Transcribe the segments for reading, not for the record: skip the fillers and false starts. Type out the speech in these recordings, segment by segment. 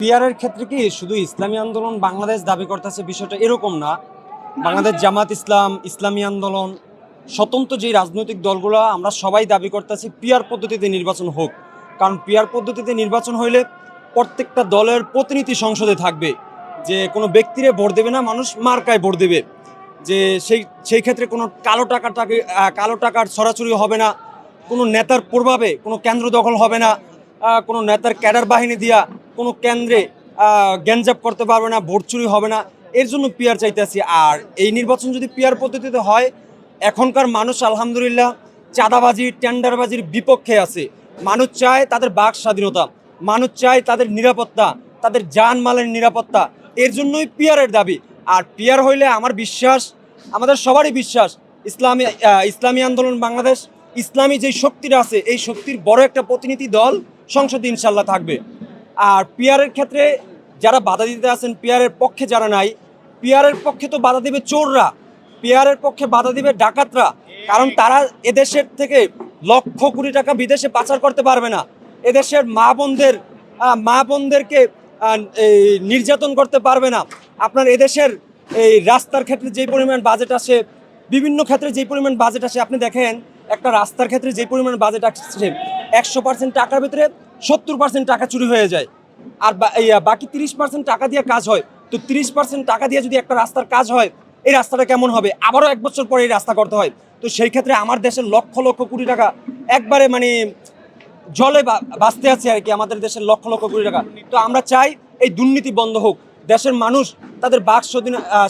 পিয়ারের ক্ষেত্রে কি শুধু ইসলামী আন্দোলন বাংলাদেশ দাবি করতেছে বিষয়টা এরকম না। বাংলাদেশ জামাত ইসলাম, ইসলামী আন্দোলন, স্বতন্ত্র যে রাজনৈতিক দলগুলো আমরা সবাই দাবি করতেছি পিয়ার পদ্ধতিতে নির্বাচন হোক। কারণ পিয়ার পদ্ধতিতে নির্বাচন হইলে প্রত্যেকটা দলের প্রতিনিধি সংসদে থাকবে, যে কোনো ব্যক্তিরে ভোট দেবে না, মানুষ মার্কায় ভোট দেবে। যে সেই ক্ষেত্রে কোনো কালো টাকার ছড়াছড়ি হবে না, কোনো নেতার প্রভাবে কোনো কেন্দ্র দখল হবে না, কোনো নেতার ক্যাডার বাহিনী দিয়া কোনো কেন্দ্রে গ্যাঞ্জাপ করতে পারবে না, ভোট চুরি হবে না। এর জন্য পিয়ার চাইতেছি। আর এই নির্বাচন যদি পিয়ার পদ্ধতিতে হয়, এখনকার মানুষ আলহামদুলিল্লাহ চাঁদাবাজি টেন্ডারবাজির বিপক্ষে আছে। মানুষ চায় তাদের বাক স্বাধীনতা, মানুষ চায় তাদের নিরাপত্তা, তাদের জানমালের নিরাপত্তা। এর জন্যই পিয়ারের দাবি। আর পিয়ার হইলে আমার বিশ্বাস, আমাদের সবারই বিশ্বাস, ইসলামী আন্দোলন বাংলাদেশ, ইসলামী যে শক্তিটা আছে এই শক্তির বড় একটা প্রতিনিধি দল সংসদে ইনশাল্লাহ থাকবে। আর পিয়ারের ক্ষেত্রে যারা বাধা দিতে আছেন, পিয়ারের পক্ষে যারা নাই, পিয়ারের পক্ষে তো বাধা দিবে চোররা, পিয়ারের পক্ষে বাধা দিবে ডাকাতরা। কারণ তারা এদেশের থেকে লক্ষ কোটি টাকা বিদেশে পাচার করতে পারবে না, এদেশের মা বোনদেরকে এই নির্যাতন করতে পারবে না। আপনার এদেশের এই রাস্তার ক্ষেত্রে যেই পরিমাণ বাজেট আসে, বিভিন্ন ক্ষেত্রে যেই পরিমাণ বাজেট আসে, আপনি দেখেন একটা রাস্তার ক্ষেত্রে যেই পরিমাণ বাজেট আসছে 100% টাকার ভিতরে 70% টাকা চুরি হয়ে যায়। আর বাকি 30% টাকা দিয়ে কাজ হয়। তো 30% টাকা দিয়ে যদি একটা রাস্তার কাজ হয়, এই রাস্তাটা কেমন হবে? আবারও 1 বছর পরে এই রাস্তা করতে হয়। তো সেই ক্ষেত্রে আমার দেশের লক্ষ লক্ষ কোটি টাকা একবারে মানে জলে ভাসতে আছে আর কি, আমাদের দেশের লক্ষ লক্ষ কোটি টাকা। তো আমরা চাই এই দুর্নীতি বন্ধ হোক, দেশের মানুষ তাদের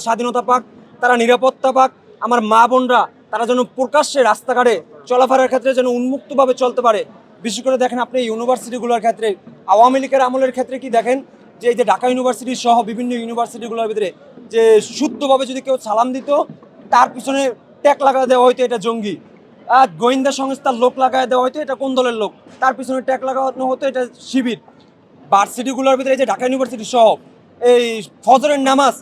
স্বাধীনতা পাক, তারা নিরাপত্তা পাক। আমার মা বোনরা তারা যেন প্রকাশ্যে রাস্তাঘাটে চলাফেরার ক্ষেত্রে যেন উন্মুক্তভাবে চলতে পারে। বিশেষ করে দেখেন আপনি ইউনিভার্সিটিগুলোর ক্ষেত্রে, আওয়ামী লীগের আমলের ক্ষেত্রে কি দেখেন যে এই যে ঢাকা ইউনিভার্সিটি সহ বিভিন্ন ইউনিভার্সিটিগুলোর ভিতরে যে শুদ্ধভাবে যদি কেউ সালাম দিত, তার পিছনে ট্যাগ লাগা দেওয়া হয়তো এটা জঙ্গি। গোয়েন্দা সংস্থার লোক লাগায় দেওয়া হয়তো এটা কোন দলের লোক, তার পিছনে ট্যাগ লাগানো হতো এটা শিবির। ভার্সিটিগুলোর ভিতরে এই যে ঢাকা ইউনিভার্সিটি সহ এই ফজরের নামাজ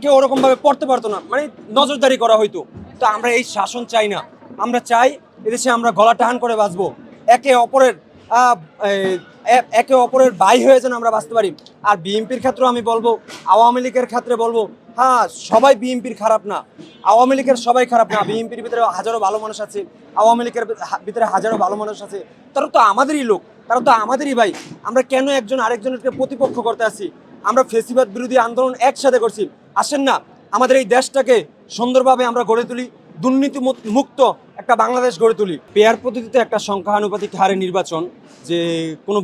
কেউ ওরকমভাবে পড়তে পারতো না, মানে নজরদারি করা হইতো। তো আমরা এই শাসন চাই না। আমরা চাই এদেশে আমরা গলা টান করে বাঁচবো, একে অপরের একে অপরের ভাই হয়ে যেন আমরা বাঁচতে পারি। আর বিএনপির ক্ষেত্রেও আমি বলবো, আওয়ামী লীগের ক্ষেত্রে বলবো, হ্যাঁ সবাই বিএনপির খারাপ না, আওয়ামী লীগের সবাই খারাপ না। বিএনপির ভিতরে হাজারো ভালো মানুষ আছে, আওয়ামী লীগের ভিতরে হাজারো ভালো মানুষ আছে। তারা তো আমাদেরই লোক, তারা তো আমাদেরই ভাই। আমরা কেন একজন আরেকজনকে প্রতিপক্ষ করতে আসি? আমরা ফেসিবাদ বিরোধী আন্দোলন একসাথে করছি। আসেন না আমাদের এই দেশটাকে সুন্দরভাবে আমরা গড়ে তুলি, দুর্নীতি মুক্ত একটা বাংলাদেশ গড়ে তুলি। পেয়ার পদ্ধতিতে একটা সংখ্যানুপাতিক হারে নির্বাচন, যে কোনো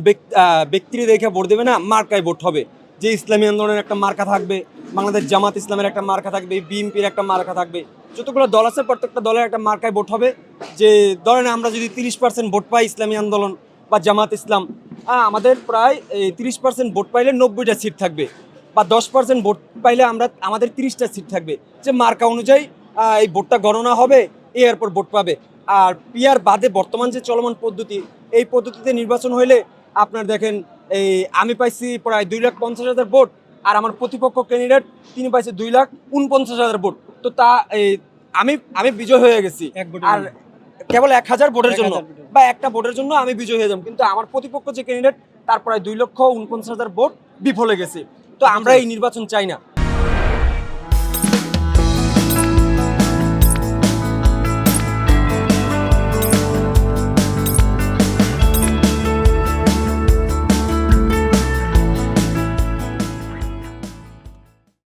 ব্যক্তিরে দেখে ভোট দেবে না, মার্কায় ভোট হবে। যে ইসলামী আন্দোলনের একটা মার্কা থাকবে, বাংলাদেশ জামাত ইসলামের একটা মার্কা থাকবে, বিএনপির একটা মার্কা থাকবে, যতগুলো দল আছে প্রত্যেকটা দলের একটা মার্কায় ভোট হবে। যে ধরেন আমরা যদি 30% ভোট পাই ইসলামী আন্দোলন বা জামাত ইসলাম, আমাদের প্রায় 30% ভোট পাইলে 90টা সিট থাকবে, বা 10% ভোট পাইলে আমাদের 30টা সিট থাকবে। যে মার্কা অনুযায়ী এই ভোটটা গণনা হবে, এরপর ভোট পাবে। আর পিয়ার বাদে বর্তমান যে চলমান পদ্ধতি, এই পদ্ধতিতে নির্বাচন হইলে আপনার দেখেন এই আমি পাইছি প্রায় 2,50,000 ভোট, আর আমার প্রতিপক্ষ ক্যান্ডিডেট তিনি পাইছে 2,49,000 ভোট। তো আমি আমি বিজয় হয়ে গেছি। আর কেবল 1,000 ভোটের জন্য বা একটা ভোটের জন্য আমি বিজয় হয়ে যাব, কিন্তু আমার প্রতিপক্ষ যে ক্যান্ডিডেট তার প্রায় 2,49,000 ভোট বিফলে গেছে। তো আমরা এই নির্বাচন চাই না।